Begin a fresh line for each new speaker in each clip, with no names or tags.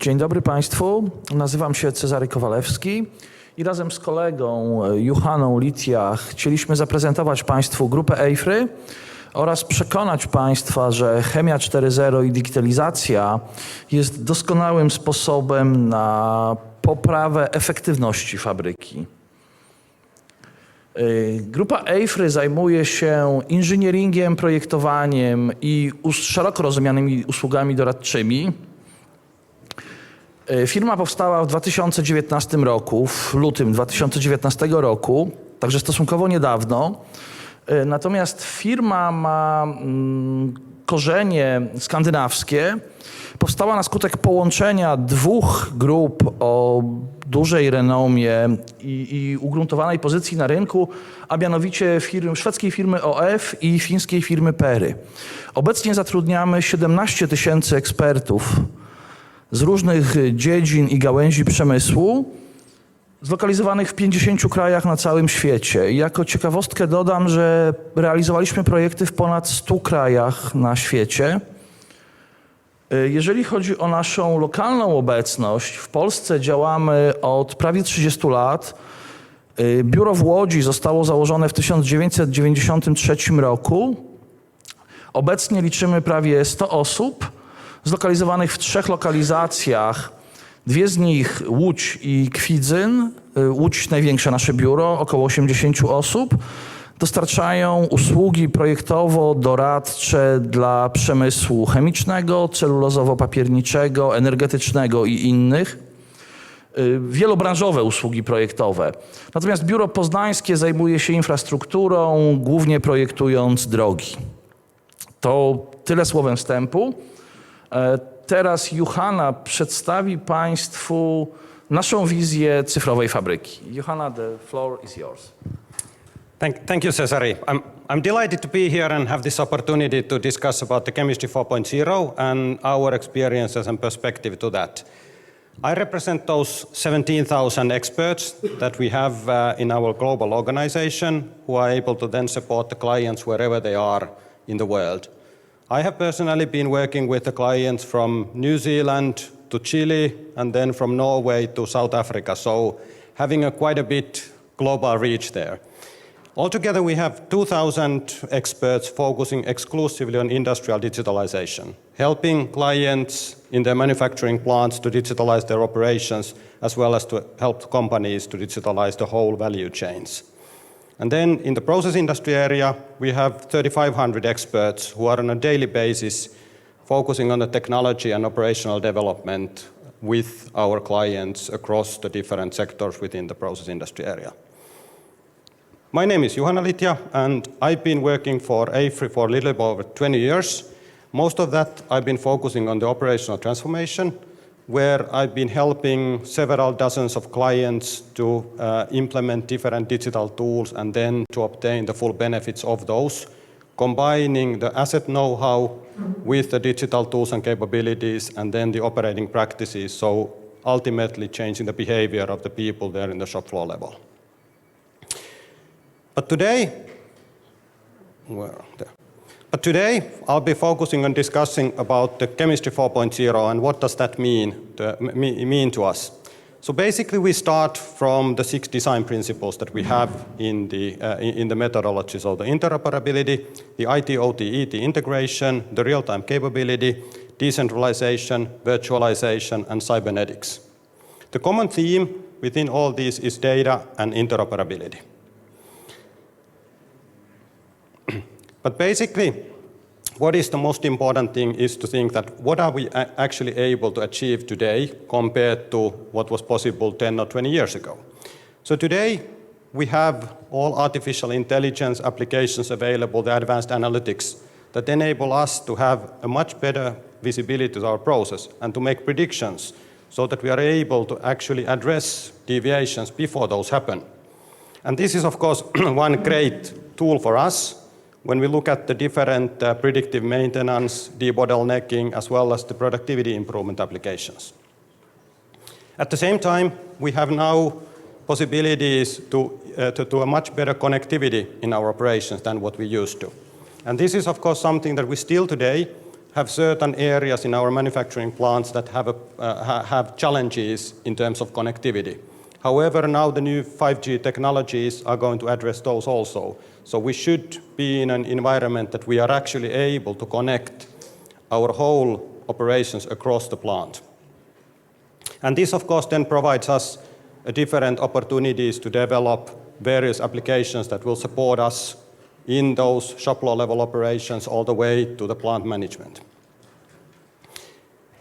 Dzień dobry Państwu, nazywam się Cezary Kowalewski i razem z kolegą Juhaną Litja chcieliśmy zaprezentować Państwu grupę EIFRY oraz przekonać Państwa, że Chemia 4.0 i digitalizacja jest doskonałym sposobem na poprawę efektywności fabryki. Grupa EIFRY zajmuje się inżynieringiem, projektowaniem i szeroko rozumianymi usługami doradczymi. Firma powstała w 2019 roku, w lutym 2019 roku, także stosunkowo niedawno. Natomiast firma ma korzenie skandynawskie. Powstała na skutek połączenia dwóch grup o dużej renomie i ugruntowanej pozycji na rynku, a mianowicie szwedzkiej firmy OF i fińskiej firmy Pery. Obecnie zatrudniamy 17 000 ekspertów z różnych dziedzin i gałęzi przemysłu, zlokalizowanych w 50 krajach na całym świecie. Jako ciekawostkę dodam, że realizowaliśmy projekty w ponad 100 krajach na świecie. Jeżeli chodzi o naszą lokalną obecność, w Polsce działamy od prawie 30 lat. Biuro w Łodzi zostało założone w 1993 roku. Obecnie liczymy prawie 100 osób, zlokalizowanych w 3 lokalizacjach. 2 z nich Łódź i Kwidzyn. Łódź największe nasze biuro, około 80 osób. Dostarczają usługi projektowo-doradcze dla przemysłu chemicznego, celulozowo-papierniczego, energetycznego i innych. Wielobranżowe usługi projektowe. Natomiast biuro poznańskie zajmuje się infrastrukturą, głównie projektując drogi. To tyle słowem wstępu. Teraz Juhana przedstawi Państwu naszą wizję cyfrowej fabryki. Juhana, the floor is yours.
Thank you, Cesare. I'm delighted to be here and have this opportunity to discuss about the Chemistry 4.0 and our experiences and perspective to that. I represent those 17,000 experts that we have in our global organization who are able to then support the clients wherever they are in the world. I have personally been working with the clients from New Zealand to Chile and then from Norway to South Africa, so having quite a bit global reach there. Altogether, we have 2,000 experts focusing exclusively on industrial digitalization, helping clients in their manufacturing plants to digitalize their operations, as well as to help companies to digitalize the whole value chains. And then in the process industry area, we have 3,500 experts who are on a daily basis focusing on the technology and operational development with our clients across the different sectors within the process industry area. My name is Juhana Litja, and I've been working for EIFRY for a little bit over 20 years. Most of that I've been focusing on the operational transformation, where I've been helping several dozens of clients to implement different digital tools and then to obtain the full benefits of those, combining the asset know-how with the digital tools and capabilities and then the operating practices, so ultimately changing the behavior of the people there in the shop floor level. But today, I'll be focusing on discussing about the Chemistry 4.0 and what does that mean to us. So basically, we start from the 6 design principles that we have in the methodology. So the interoperability, the IT-OT ET integration, the real-time capability, decentralization, virtualization, and cybernetics. The common theme within all these is data and interoperability. But basically, what is the most important thing is to think that what are we actually able to achieve today compared to what was possible 10 or 20 years ago. So today, we have all artificial intelligence applications available, the advanced analytics, that enable us to have a much better visibility to our process and to make predictions so that we are able to actually address deviations before those happen. And this is, of course, one great tool for us when we look at the different predictive maintenance, debottlenecking, as well as the productivity improvement applications. At the same time, we have now possibilities to a much better connectivity in our operations than what we used to. And this is, of course, something that we still today have certain areas in our manufacturing plants that have challenges in terms of connectivity. However, now the new 5G technologies are going to address those also. So we should be in an environment that we are actually able to connect our whole operations across the plant. And this, of course, then provides us different opportunities to develop various applications that will support us in those shop floor level operations all the way to the plant management.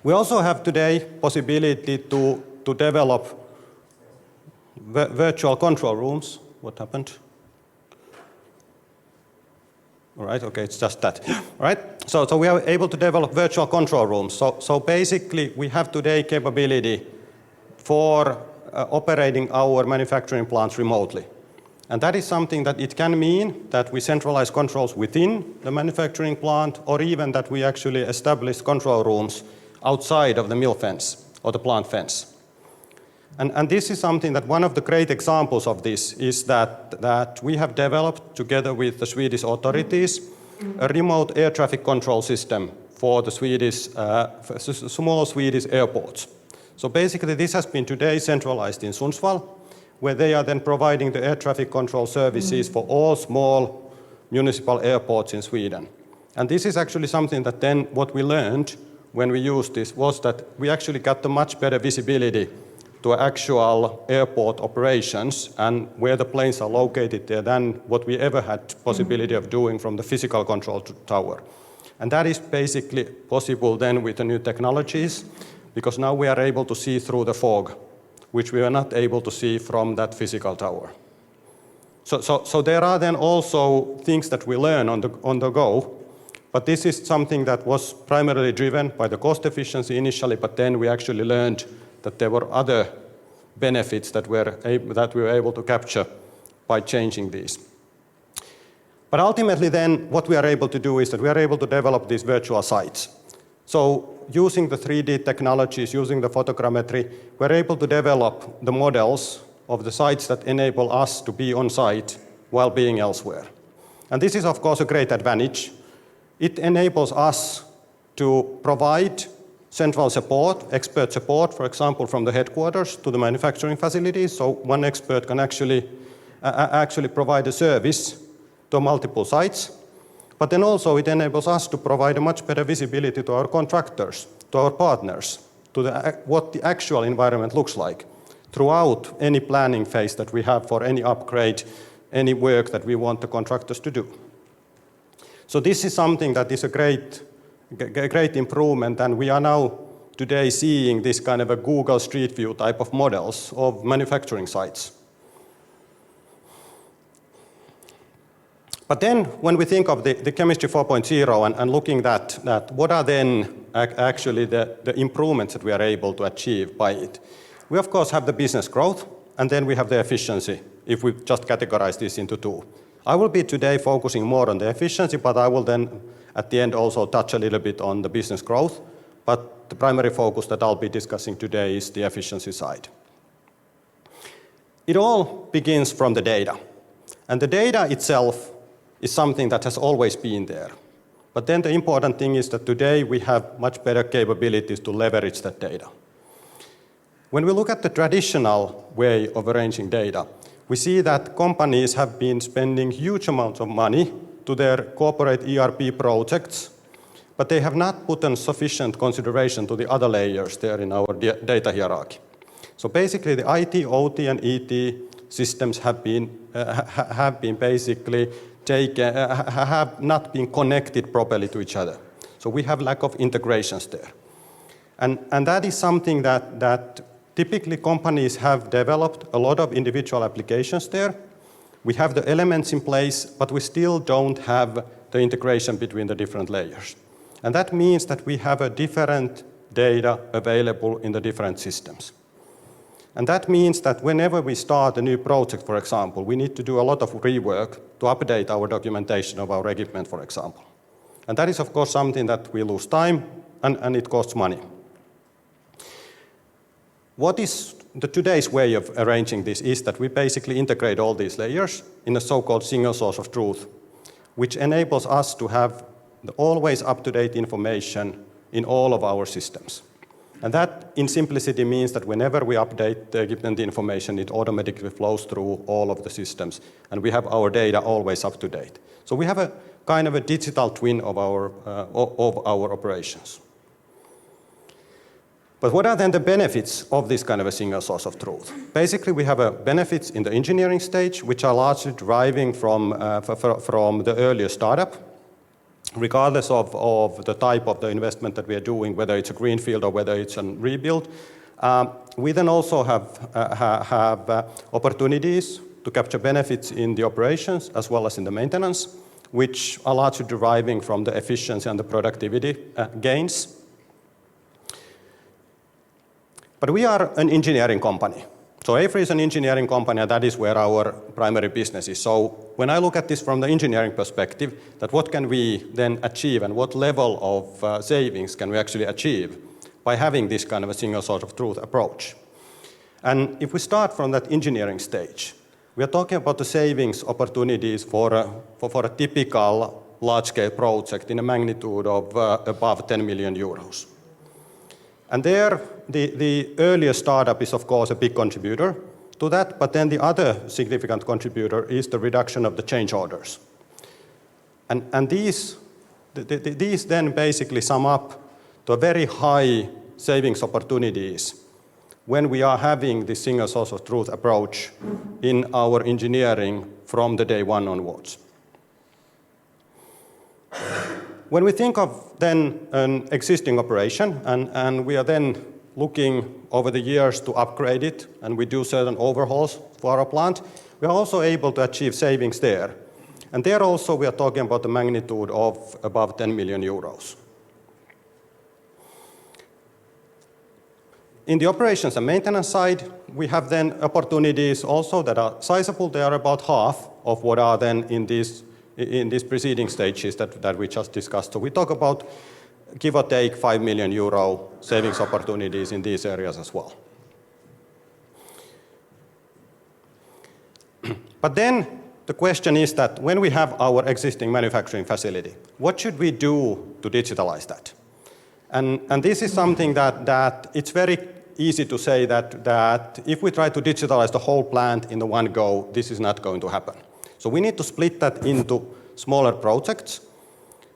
We also have today possibility to develop virtual control rooms. What happened? All right, okay, it's just that. All right, so we are able to develop virtual control rooms. So basically, we have today capability for operating our manufacturing plants remotely. And that is something that it can mean that we centralize controls within the manufacturing plant, or even that we actually establish control rooms outside of the mill fence or the plant fence. And this is something that one of the great examples of this is that we have developed together with the Swedish authorities a remote air traffic control system for the small Swedish airports. So basically this has been today centralized in Sundsvall, where they are then providing the air traffic control services for all small municipal airports in Sweden. And this is actually something that then what we learned when we used this was that we actually got a much better visibility to actual airport operations and where the planes are located there than what we ever had possibility of doing from the physical control tower. And that is basically possible then with the new technologies, because now we are able to see through the fog, which we are not able to see from that physical tower. So there are then also things that we learn on the go, but this is something that was primarily driven by the cost efficiency initially, but then we actually learned that there were other benefits that we were able to capture by changing these. But ultimately then what we are able to do is that we are able to develop these virtual sites. So using the 3D technologies, using the photogrammetry, we're able to develop the models of the sites that enable us to be on site while being elsewhere. And this is of course a great advantage. It enables us to provide central support, expert support, for example, from the headquarters to the manufacturing facilities. So one expert can actually provide a service to multiple sites. But then also it enables us to provide a much better visibility to our contractors, to our partners, to what the actual environment looks like throughout any planning phase that we have for any upgrade, any work that we want the contractors to do. So this is something that is a great improvement, and we are now today seeing this kind of a Google Street View type of models of manufacturing sites. But then when we think of the Chemistry 4.0 and looking at what are then actually the improvements that we are able to achieve by it, we of course have the business growth, and then we have the efficiency, if we just categorize this into two. I will be today focusing more on the efficiency, but I will then at the end also touch a little bit on the business growth, but the primary focus that I'll be discussing today is the efficiency side. It all begins from the data, and the data itself is something that has always been there. But then the important thing is that today we have much better capabilities to leverage that data. When we look at the traditional way of arranging data, we see that companies have been spending huge amounts of money to their corporate ERP projects, but they have not put in sufficient consideration to the other layers there in our data hierarchy. So basically the IT, OT, and ET systems have basically have not been connected properly to each other. So we have lack of integrations there. And that is something that typically companies have developed a lot of individual applications there. We have the elements in place, but we still don't have the integration between the different layers. And that means that we have a different data available in the different systems. And that means that whenever we start a new project, for example, we need to do a lot of rework to update our documentation of our equipment, for example. And that is, of course, something that we lose time and it costs money. What is today's way of arranging this is that we basically integrate all these layers in a so-called single source of truth, which enables us to have the always up-to-date information in all of our systems. And that, in simplicity, means that whenever we update the equipment information, it automatically flows through all of the systems, and we have our data always up to date. So we have a kind of a digital twin of our operations. But what are then the benefits of this kind of a single source of truth? Basically, we have benefits in the engineering stage, which are largely deriving from the earlier startup, regardless of the type of the investment that we are doing, whether it's a greenfield or whether it's a rebuild. We then also have opportunities to capture benefits in the operations as well as in the maintenance, which are largely deriving from the efficiency and the productivity gains. But we are an engineering company. So AFRY is an engineering company, and that is where our primary business is. So when I look at this from the engineering perspective, that what can we then achieve and what level of savings can we actually achieve by having this kind of a single source of truth approach? And if we start from that engineering stage, we are talking about the savings opportunities for a typical large-scale project in a magnitude of above 10 million euros. And there, the earlier startup is, of course, a big contributor to that, but then the other significant contributor is the reduction of the change orders. And these then basically sum up to a very high savings opportunities when we are having this single source of truth approach in our engineering from the day one onwards. When we think of then an existing operation, and we are then looking over the years to upgrade it, and we do certain overhauls for our plant, we are also able to achieve savings there. And there also we are talking about the magnitude of above 10 million euros. In the operations and maintenance side, we have then opportunities also that are sizable. They are about half of what are then in these preceding stages that we just discussed. So we talk about, give or take, 5 million euro savings opportunities in these areas as well. But then the question is that when we have our existing manufacturing facility, what should we do to digitalize that? And this is something that it's very easy to say that if we try to digitalize the whole plant in the one go, this is not going to happen. So we need to split that into smaller projects,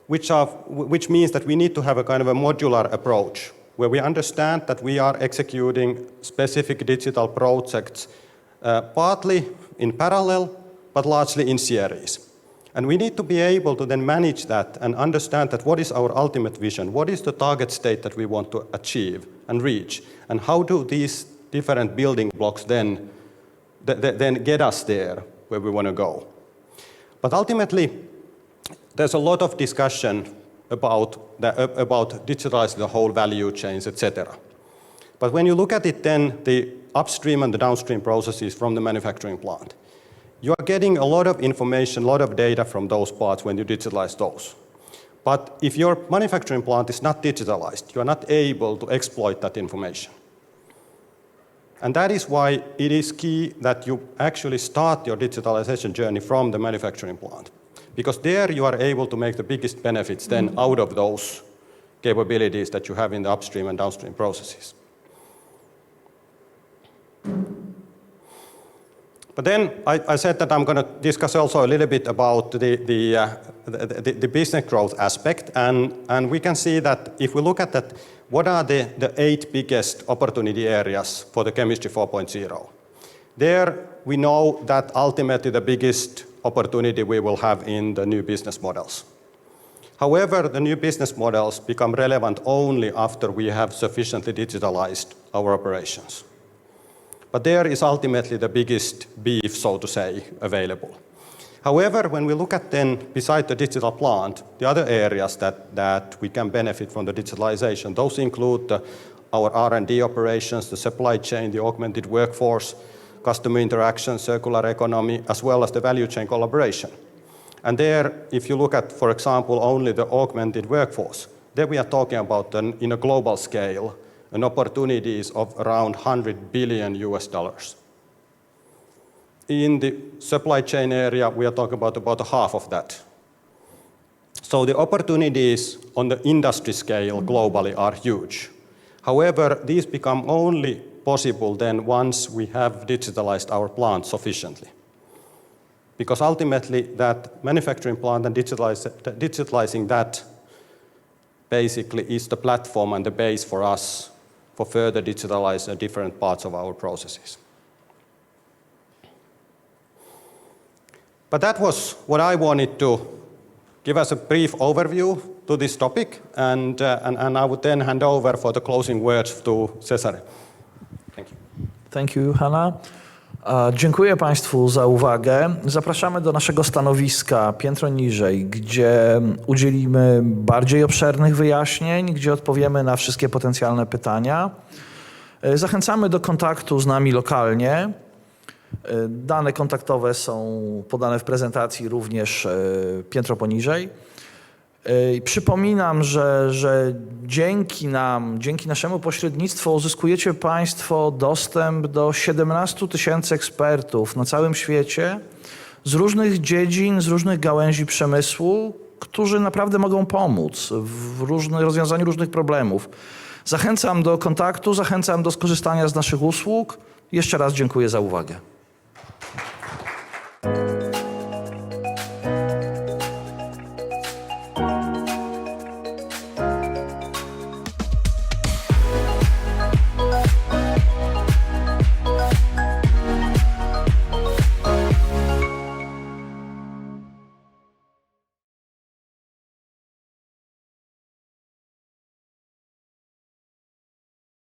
which means that we need to have a kind of a modular approach where we understand that we are executing specific digital projects partly in parallel, but largely in series. And we need to be able to then manage that and understand that what is our ultimate vision, what is the target state that we want to achieve and reach, and how do these different building blocks then get us there where we want to go. But ultimately, there's a lot of discussion about digitalizing the whole value chains, etc. But when you look at it then, the upstream and the downstream processes from the manufacturing plant, you are getting a lot of information, a lot of data from those parts when you digitalize those. But if your manufacturing plant is not digitalized, you are not able to exploit that information. And that is why it is key that you actually start your digitalization journey from the manufacturing plant. Because there you are able to make the biggest benefits then out of those capabilities that you have in the upstream and downstream processes. But then I said that I'm going to discuss also a little bit about the business growth aspect. And we can see that if we look at that, what are the 8 biggest opportunity areas for the Chemistry 4.0? There we know that ultimately the biggest opportunity we will have in the new business models. However, the new business models become relevant only after we have sufficiently digitalized our operations. But there is ultimately the biggest beef, so to say, available. However, when we look at then, beside the digital plant, the other areas that we can benefit from the digitalization, those include our R&D operations, the supply chain, the augmented workforce, customer interaction, circular economy, as well as the value chain collaboration. And there, if you look at, for example, only the augmented workforce, there we are talking about, in a global scale, an opportunities of around $100 billion. In the supply chain area, we are talking about half of that. So the opportunities on the industry scale globally are huge. However, these become only possible then once we have digitalized our plant sufficiently. Because ultimately that manufacturing plant and digitalizing that basically is the platform and the base for us for further digitalize different parts of our processes. But that was what I wanted to give us a brief overview to this topic, and I would then hand over for the closing words to Cesare. Thank you.
Thank you, Juhana. Dziękuję Państwu za uwagę. Zapraszamy do naszego stanowiska piętro niżej, gdzie udzielimy bardziej obszernych wyjaśnień, gdzie odpowiemy na wszystkie potencjalne pytania. Zachęcamy do kontaktu z nami lokalnie. Dane kontaktowe są podane w prezentacji również piętro poniżej. Przypominam, że dzięki nam, dzięki naszemu pośrednictwu uzyskujecie Państwo dostęp do 17 000 ekspertów na całym świecie z różnych dziedzin, z różnych gałęzi przemysłu, którzy naprawdę mogą pomóc w rozwiązaniu różnych problemów. Zachęcam do kontaktu, zachęcam do skorzystania z naszych usług. Jeszcze raz dziękuję za uwagę.